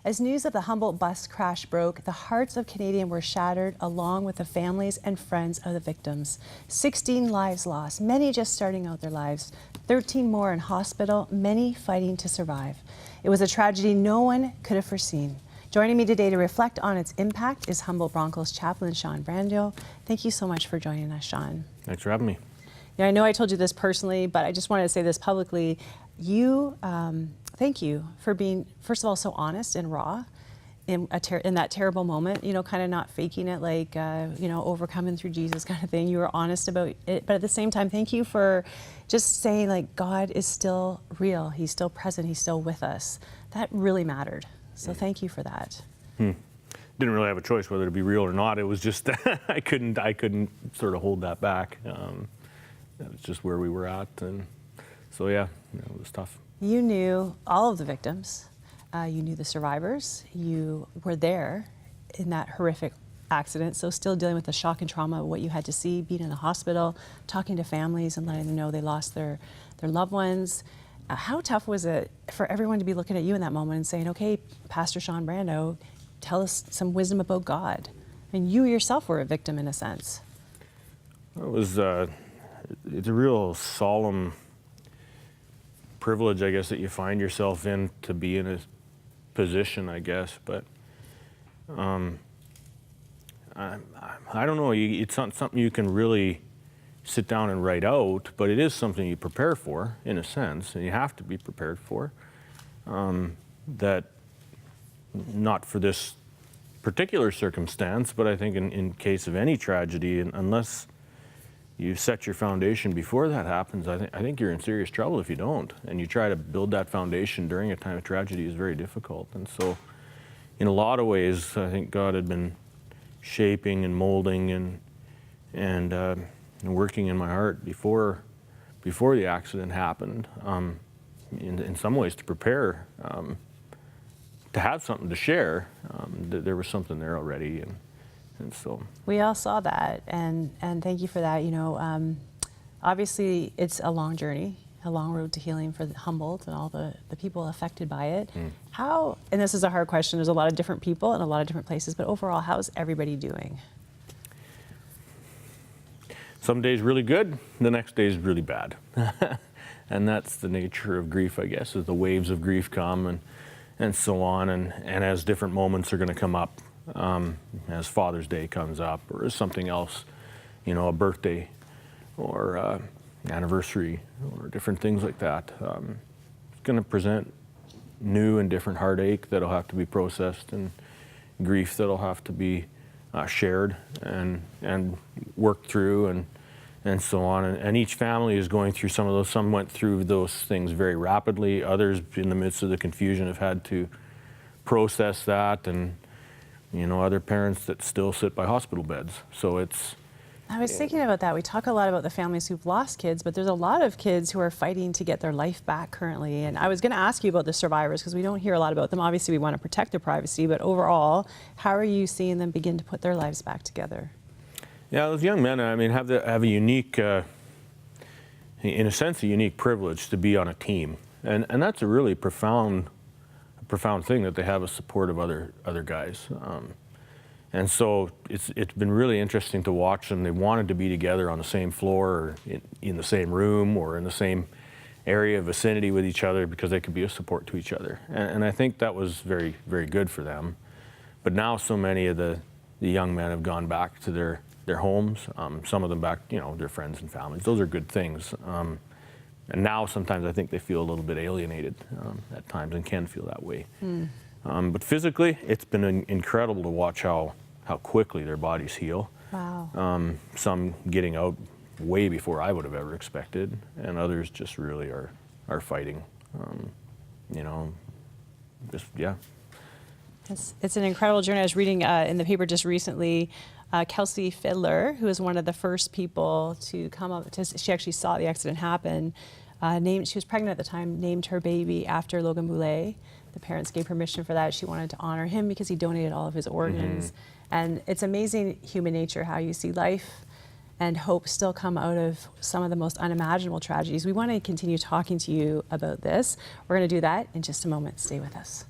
As news of the Humboldt bus crash broke, the hearts of Canadians were shattered, along with the families and friends of the victims. 16 lives lost, many just starting out their lives, 13 more in hospital, many fighting to survive. It was a tragedy no one could have foreseen. Joining me today to reflect on its impact is Humboldt Broncos chaplain Sean BRANDOW. Thank you so much for joining us, Sean. Thanks for having me. Yeah, I know I told you this personally, but I just wanted to say this publicly. Thank you for being, first of all, so honest and raw in that terrible moment, you know, kind of not faking it like, you know, overcoming through Jesus kind of thing. You were honest about it, but at the same time, thank you for just saying, like, God is still real. He's still present. He's still with us. That really mattered. So thank you for that. Didn't really have a choice whether to be real or not. It was just, I couldn't sort of hold that back. That was just where we were at. And so, yeah, it was tough. You knew all of the victims. You knew the survivors. You were there in that horrific accident, so still dealing with the shock and trauma of what you had to see, being in the hospital, talking to families and letting them know they lost their loved ones. How tough was it for everyone to be looking at you in that moment and saying, okay, Pastor Sean BRANDOW, tell us some wisdom about God? And you yourself were a victim in a sense. It was, it's a real solemn privilege, I guess, that you find yourself in to be in a position, I guess. But I don't know. It's not something you can really sit down and write out, but it is something you prepare for, in a sense, and you have to be prepared for. That not for this particular circumstance, but I think in case of any tragedy, unless you set your foundation before that happens, I think you're in serious trouble if you don't. And you try to build that foundation during a time of tragedy is very difficult. And so in a lot of ways, I think God had been shaping and molding and working in my heart before the accident happened, in some ways to prepare, to have something to share. There was something there already. And so we all saw that, and thank you for that. You know, obviously it's a long journey, a long road to healing for Humboldt and all the people affected by it. How, and this is a hard question, there's a lot of different people in a lot of different places, but overall, how's everybody doing? Some days really good, the next day is really bad. And that's the nature of grief, I guess, as the waves of grief come and so on, and as different moments are going to come up. As Father's Day comes up, or as something else, you know, a birthday or anniversary or different things like that. It's going to present new and different heartache that'll have to be processed, and grief that'll have to be shared and worked through and so on. And each family is going through some of those. Some went through those things very rapidly. Others, in the midst of the confusion, have had to process that, and you know, other parents that still sit by hospital beds. So it's... I was thinking about that. We talk a lot about the families who've lost kids, but there's a lot of kids who are fighting to get their life back currently. And I was going to ask you about the survivors, because we don't hear a lot about them. Obviously, we want to protect their privacy, but overall, how are you seeing them begin to put their lives back together? Yeah, those young men, I mean, have a unique, in a sense, a unique privilege to be on a team. And that's a really profound thing, that they have a support of other guys. And so it's been really interesting to watch them. They wanted to be together on the same floor, or in the same room, or in the same area vicinity with each other, because they could be a support to each other. And I think that was very, very good for them. But now so many of the young men have gone back to their homes, some of them back, you know, their friends and families. Those are good things. And now sometimes I think they feel a little bit alienated at times, and can feel that way. But physically, it's been incredible to watch how quickly their bodies heal. Wow. Some getting out way before I would have ever expected, and others just really are fighting. You know, just, yeah. It's an incredible journey. I was reading in the paper just recently, Kelsey Fiddler, who was one of the first people to come up, she actually saw the accident happen, she was pregnant at the time, named her baby after Logan Boulet. The parents gave permission for that. She wanted to honor him because he donated all of his organs. And it's amazing, human nature, how you see life and hope still come out of some of the most unimaginable tragedies. We want to continue talking to you about this. We're going to do that in just a moment. Stay with us.